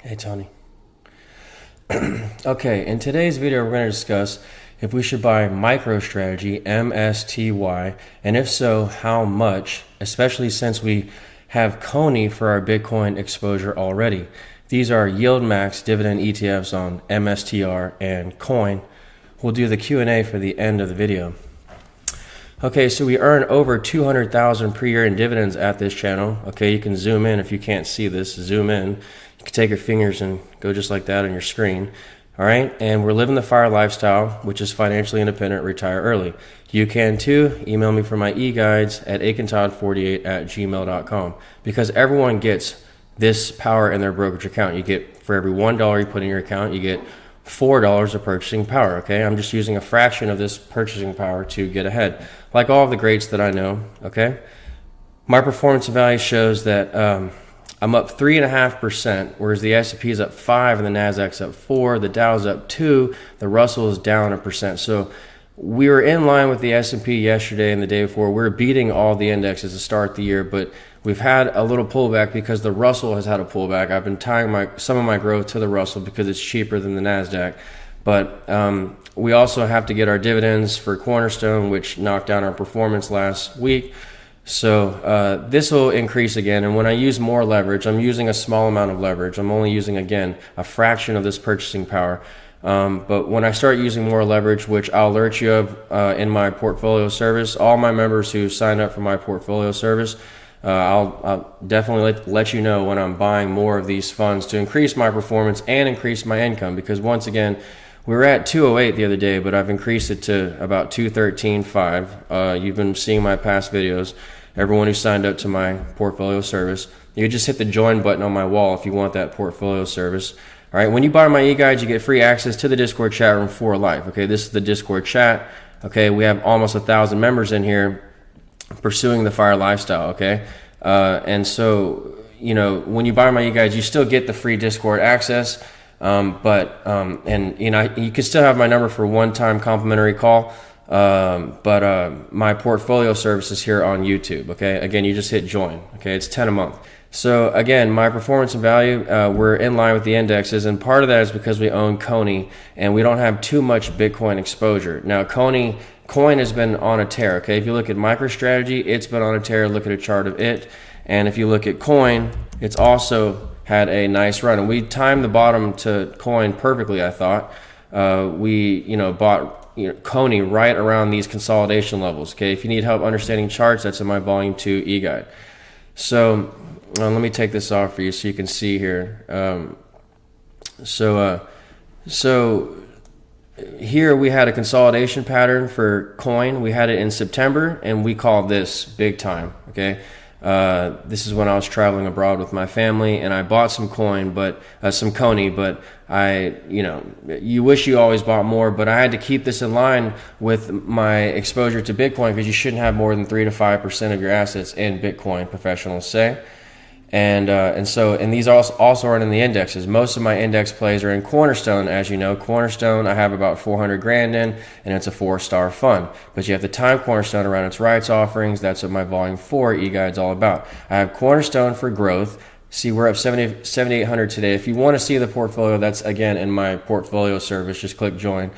Hey, Tony. Okay, in today's video, we're going to discuss if we should buy Microstrategy, MSTY, and if so, how much, especially since we have CONY for our Bitcoin exposure already. These are Yieldmax dividend ETFs on MSTR and CONY. We'll do the Q&A for the end of the video. Okay, so we earn over 200,000 per year in dividends at this channel. Okay, you can zoom in if you can't see this. Zoom in. You can take your fingers and go just like that on your screen. All right, and we're living the FIRE lifestyle, which is financially independent, retire early. You can too. Email me for my e-guides at akintodd48@gmail.com because everyone gets this power in their brokerage account. You get, for every $1 you put in your account, you get $4 of purchasing power. Okay, I'm just using a fraction of this purchasing power to get ahead, like all of the greats that I know. Okay, my performance value shows that I'm up 3.5%, whereas the S&P is up 5 and the Nasdaq's up 4, the Dow's up 2, the Russell is down 1%. So we were in line with the S&P yesterday and the day before. We're beating all the indexes to start the year, but we've had a little pullback because the Russell has had a pullback. I've been tying some of my growth to the Russell because it's cheaper than the Nasdaq. But we also have to get our dividends for Cornerstone, which knocked down our performance last week. So this will increase again, and when I use more leverage, I'm using a small amount of leverage. I'm only using, again, a fraction of this purchasing power. But when I start using more leverage, which I'll alert you of in my portfolio service, all my members who signed up for my portfolio service, I'll definitely let you know when I'm buying more of these funds to increase my performance and increase my income. Because once again, we were at 208 the other day, but I've increased it to about 213.5. You've been seeing my past videos. Everyone who signed up to my portfolio service, you just hit the join button on my wall if you want that portfolio service. All right, when you buy my e-guides, you get free access to the Discord chat room for life. Okay, this is the Discord chat. Okay, we have almost 1,000 members in here pursuing the FIRE lifestyle. Okay, and so, you know, when you buy my e-guides, you still get the free Discord access. And you know, you can still have my number for one-time complimentary call. But my portfolio service is here on YouTube. Okay, again, you just hit join. Okay, it's 10 a month. So again, my performance and value, we're in line with the indexes, and part of that is because we own CONY and we don't have too much Bitcoin exposure. Now, coin has been on a tear. Okay, if you look at MicroStrategy, it's been on a tear. Look at a chart of it, and if you look at CONY, it's also had a nice run, and we timed the bottom to CONY perfectly. I thought we, bought CONY right around these consolidation levels. Okay, if you need help understanding charts, that's in my volume 2 e-guide. So let me take this off for you so you can see here. So here we had a consolidation pattern for CONY. We had it in September, and we called this big time. Okay, this is when I was traveling abroad with my family, and I bought some CONY, but you wish you always bought more, but I had to keep this in line with my exposure to Bitcoin because you shouldn't have more than 3 to 5% of your assets in Bitcoin, professionals say. And these also aren't in the indexes. Most of my index plays are in Cornerstone. As you know, Cornerstone I have about 400 grand in, and it's a 4-star fund. But you have to time Cornerstone around its rights offerings. That's what my volume 4 e-guide's all about. I have Cornerstone for growth. See, we're up 7,800 today. If you want to see the portfolio, that's again in my portfolio service. Just click join.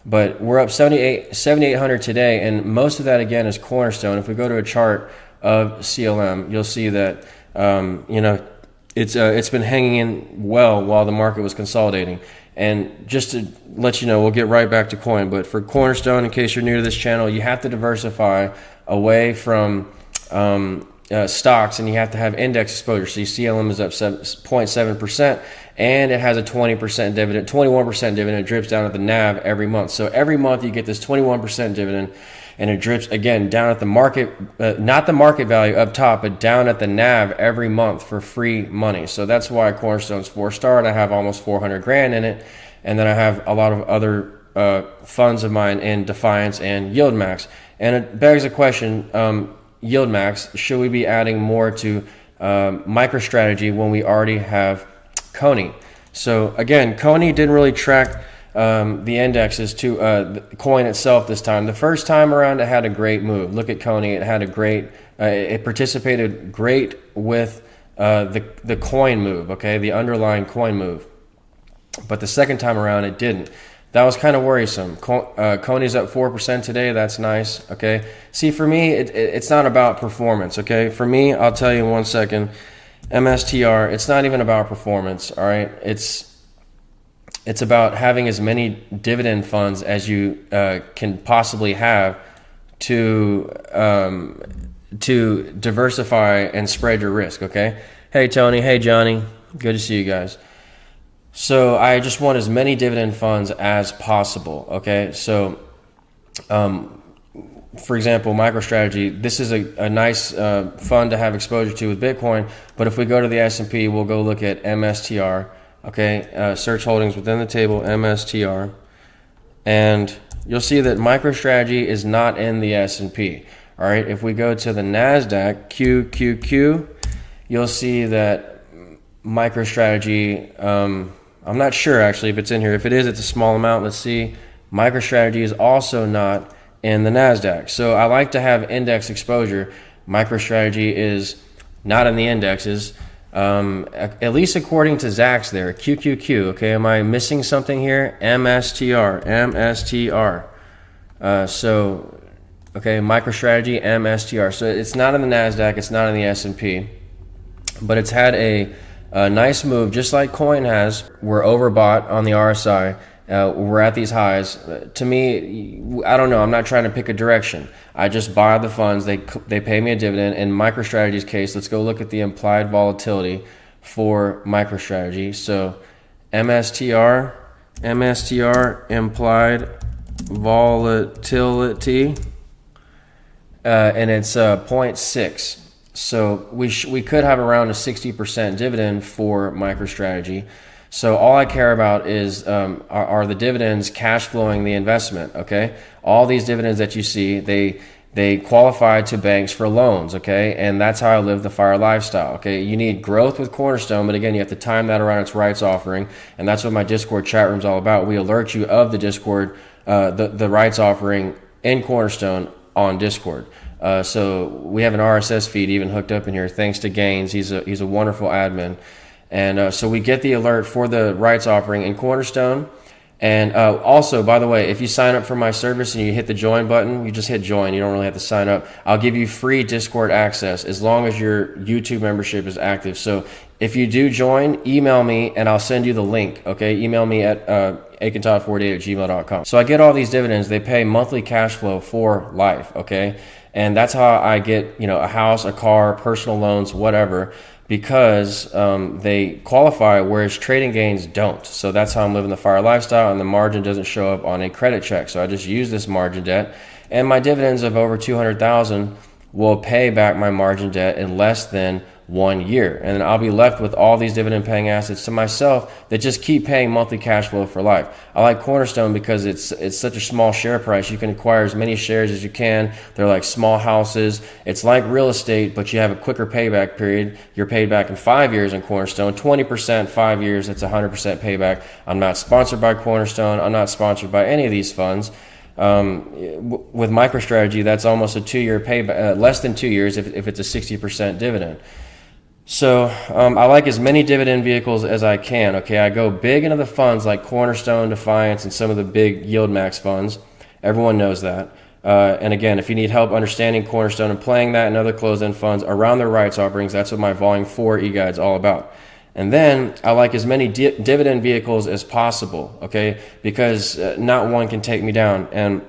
But we're up 7,800 today, and most of that again is Cornerstone. If we go to a chart of CLM, you'll see that it's been hanging in well while the market was consolidating. And just to let you know, we'll get right back to CONY, but for Cornerstone, in case you're new to this channel, you have to diversify away from stocks, and you have to have index exposure. So CLM is up 0.7%, and it has a 20% dividend, 21% dividend. It drips down at the NAV every month. So every month you get this 21% dividend, and it drips again down at the market, not the market value up top, but down at the NAV every month for free money. So that's why Cornerstone's 4-star, and I have almost 400 grand in it. And then I have a lot of other funds of mine in Defiance and Yieldmax. And it begs a question, Yieldmax, should we be adding more to MicroStrategy when we already have CONY? So again, CONY didn't really track the indexes to the coin itself this time. The first time around, it had a great move. Look at CONY. It had a great, it participated great with the coin move, okay, the underlying coin move. But the second time around, it didn't. That was kind of worrisome. CONY's up 4% today. That's nice, okay? See, for me, it's not about performance, okay? For me, I'll tell you in 1 second, MSTR, it's not even about performance, all right? It's about having as many dividend funds as you can possibly have to diversify and spread your risk, okay? Hey, Tony. Hey, Johnny. Good to see you guys. So I just want as many dividend funds as possible, okay? So, for example, Microstrategy, this is a nice fund to have exposure to with Bitcoin, but if we go to the S&P, we'll go look at MSTR, okay? Search holdings within the table, MSTR, and you'll see that Microstrategy is not in the S&P, all right? If we go to the NASDAQ, QQQ, you'll see that Microstrategy, I'm not sure actually if it's in here. If it is, it's a small amount. Let's see. MicroStrategy is also not in the NASDAQ. So I like to have index exposure. MicroStrategy is not in the indexes, at least according to Zach's there. QQQ, okay, am I missing something here? MSTR, so, okay, MicroStrategy, MSTR. So it's not in the NASDAQ, it's not in the S&P, but it's had a nice move, just like coin has. We're overbought on the RSI. We're at these highs. To me, I don't know. I'm not trying to pick a direction. I just buy the funds. They pay me a dividend. In MicroStrategy's case, let's go look at the implied volatility for MicroStrategy. So MSTR implied volatility, and it's 0.6. So we could have around a 60% dividend for MicroStrategy. So all I care about is are the dividends cash flowing the investment, okay? All these dividends that you see, they qualify to banks for loans, okay? And that's how I live the FIRE lifestyle, okay? You need growth with Cornerstone, but again, you have to time that around its rights offering, and that's what my Discord chat room is all about. We alert you of the Discord, the rights offering in Cornerstone on Discord. So we have an RSS feed even hooked up in here, thanks to Gaines. He's a wonderful admin. And so we get the alert for the rights offering in Cornerstone. And also, by the way, if you sign up for my service and you hit the join button, you just hit join. You don't really have to sign up. I'll give you free Discord access as long as your YouTube membership is active. So if you do join, email me and I'll send you the link, okay? Email me at akintodd48@gmail.com. So I get all these dividends. They pay monthly cash flow for life, okay? And that's how I get, a house, a car, personal loans, whatever, because they qualify, whereas trading gains don't. So that's how I'm living the FIRE lifestyle, and the margin doesn't show up on a credit check. So I just use this margin debt, and my dividends of over $200,000 will pay back my margin debt in less than 1 year. And then I'll be left with all these dividend paying assets to myself that just keep paying monthly cash flow for life. I like Cornerstone because it's such a small share price. You can acquire as many shares as you can. They're like small houses. It's like real estate, but you have a quicker payback period. You're paid back in 5 years in Cornerstone, 20%, 5 years, it's 100% payback. I'm not sponsored by Cornerstone. I'm not sponsored by any of these funds. With MicroStrategy, that's almost a 2-year payback, less than 2 years if it's a 60% dividend. So I like as many dividend vehicles as I can, okay? I go big into the funds like Cornerstone, Defiance, and some of the big Yieldmax funds. Everyone knows that. And again, if you need help understanding Cornerstone and playing that and other closed-end funds around their rights offerings, that's what my Volume 4 e-guide's all about. And then I like as many dividend vehicles as possible, okay? Because not one can take me down. And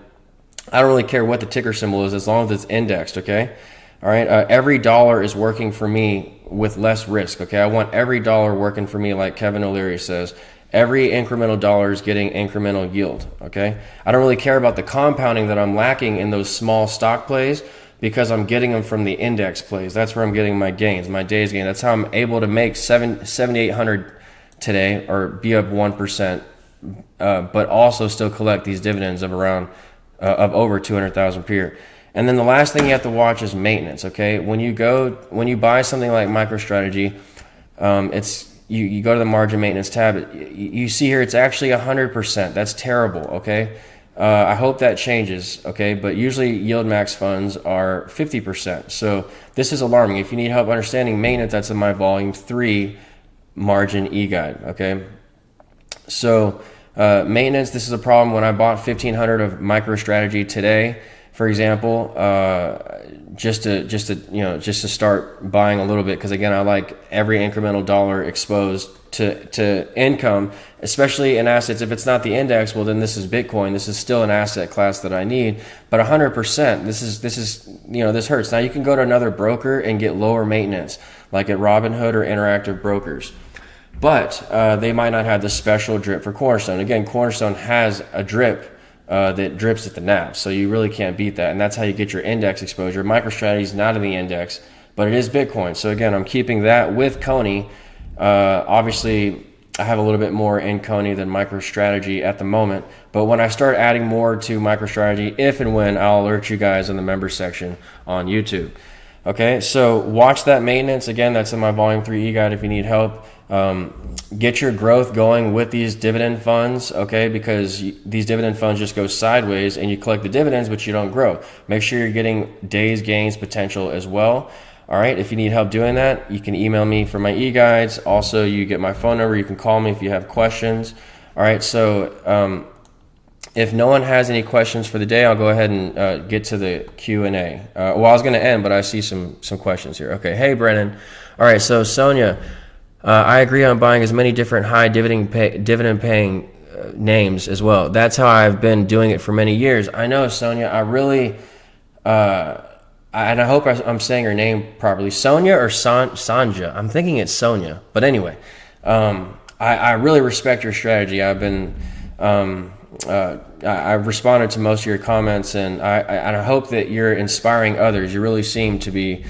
I don't really care what the ticker symbol is as long as it's indexed, okay? All right, every dollar is working for me with less risk, okay? I want every dollar working for me, like Kevin O'Leary says. Every incremental dollar is getting incremental yield, okay? I don't really care about the compounding that I'm lacking in those small stock plays because I'm getting them from the index plays. That's where I'm getting my gains, my day's gain. That's how I'm able to make 7,800 today or be up 1%, but also still collect these dividends of around of over 200,000 per year. And then the last thing you have to watch is maintenance, okay? When you buy something like MicroStrategy, you go to the margin maintenance tab, you see here it's actually 100%. That's terrible, okay? I hope that changes, okay? But usually Yieldmax funds are 50%. So this is alarming. If you need help understanding maintenance, that's in my volume 3 margin e-guide, okay? So maintenance, this is a problem. When I bought 1,500 of MicroStrategy today, for example, just to start buying a little bit, because again, I like every incremental dollar exposed to income, especially in assets. If it's not the index, well then this is Bitcoin. This is still an asset class that I need. But 100%, this is this hurts. Now you can go to another broker and get lower maintenance, like at Robinhood or Interactive Brokers. But they might not have the special drip for Cornerstone. Again, Cornerstone has a drip that drips at the NAV, so you really can't beat that, and that's how you get your index exposure. MicroStrategy is not in the index, but it is Bitcoin. So again, I'm keeping that with CONY. Obviously, I have a little bit more in CONY than MicroStrategy at the moment, but when I start adding more to MicroStrategy, if and when, I'll alert you guys in the members section on YouTube. Okay, so watch that maintenance. Again, that's in my volume 3 e-guide if you need help. Get your growth going with these dividend funds, okay, because these dividend funds just go sideways and you collect the dividends but you don't grow. Make sure you're getting days gains potential as well. All right, if you need help doing that, you can email me for my e-guides. Also, you get my phone number. You can call me if you have questions. All right, so if no one has any questions for the day, I'll go ahead and get to the Q&A. Well, I was going to end, but I see some questions here. Okay, hey, Brennan. All right, so Sonia, I agree on buying as many different high dividend paying names as well. That's how I've been doing it for many years. I know, Sonia, I really, and I hope I'm saying her name properly. Sonia or Sanja? I'm thinking it's Sonia. But anyway, I really respect your strategy. I've been... I've responded to most of your comments, and I hope that you're inspiring others. You really seem to be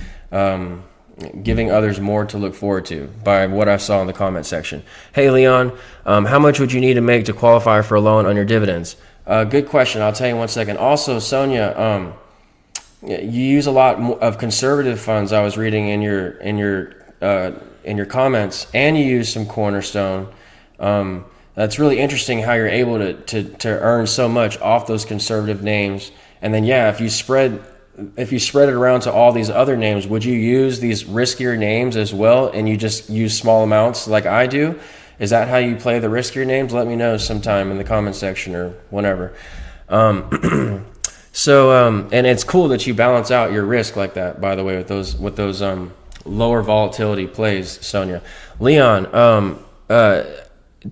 giving others more to look forward to by what I saw in the comment section. Hey, Leon, how much would you need to make to qualify for a loan on your dividends? Good question. I'll tell you in 1 second. Also, Sonia, you use a lot of conservative funds. I was reading in your comments, and you use some Cornerstone. That's really interesting how you're able to earn so much off those conservative names. And then, yeah, if you spread it around to all these other names, would you use these riskier names as well and you just use small amounts like I do? Is that how you play the riskier names? Let me know sometime in the comment section or whenever. So, and it's cool that you balance out your risk like that, by the way, with those lower volatility plays, Sonia. Leon,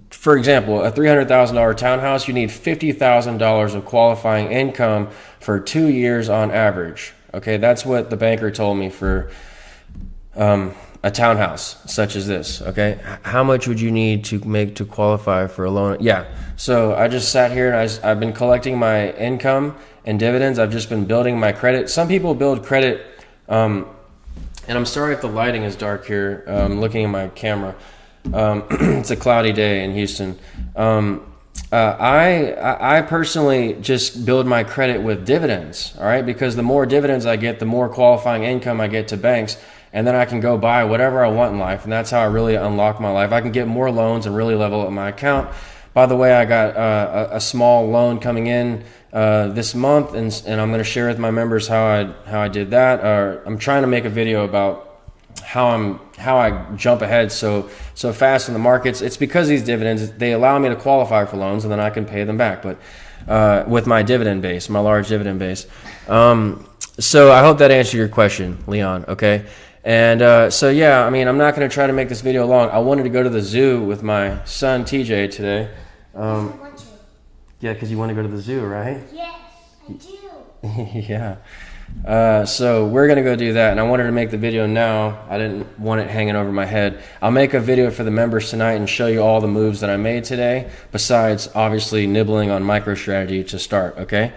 for example, a $300,000 townhouse, you need $50,000 of qualifying income for 2 years on average. Okay, that's what the banker told me for a townhouse such as this. Okay, how much would you need to make to qualify for a loan? Yeah, so I just sat here and I've been collecting my income and dividends. I've just been building my credit. Some people build credit, and I'm sorry if the lighting is dark here. I'm looking at my camera. It's a cloudy day in Houston. I personally just build my credit with dividends, all right? Because the more dividends I get, the more qualifying income I get to banks, and then I can go buy whatever I want in life, and that's how I really unlock my life. I can get more loans and really level up my account. By the way, I got a small loan coming in this month, and I'm going to share with my members how I did that. I'm trying to make a video about how I jump ahead so fast in the markets. It's because these dividends, they allow me to qualify for loans, and then I can pay them back. But with my dividend base, my large dividend base. So I hope that answered your question, Leon. Okay. And so yeah, I mean, I'm not going to try to make this video long. I wanted to go to the zoo with my son TJ today. Yeah, because you want to go to the zoo, right? Yes, I do. Yeah. So we're going to go do that, and I wanted to make the video now. I didn't want it hanging over my head. I'll make a video for the members tonight and show you all the moves that I made today, besides obviously nibbling on MicroStrategy to start, okay?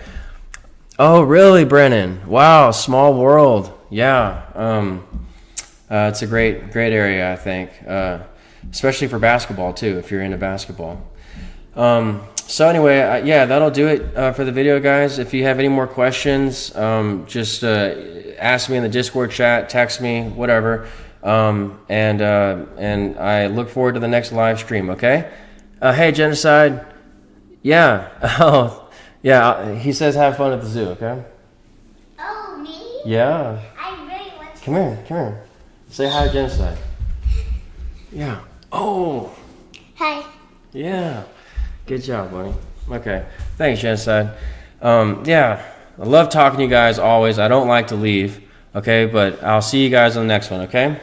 Oh, really, Brennan? Wow, small world. Yeah. It's a great area, I think, especially for basketball, too, if you're into basketball. So anyway, yeah, that'll do it for the video, guys. If you have any more questions, just ask me in the Discord chat, text me, whatever. And I look forward to the next live stream, okay? Hey, Genocide. Yeah. Oh, Yeah, he says have fun at the zoo, okay? Oh, me? Yeah. I really want to. Come here. Say hi to Genocide. Yeah. Oh, Hi. yeah. Good job, buddy. Okay. Thanks, Genocide. Yeah, I love talking to you guys always. I don't like to leave, okay? But I'll see you guys on the next one, okay?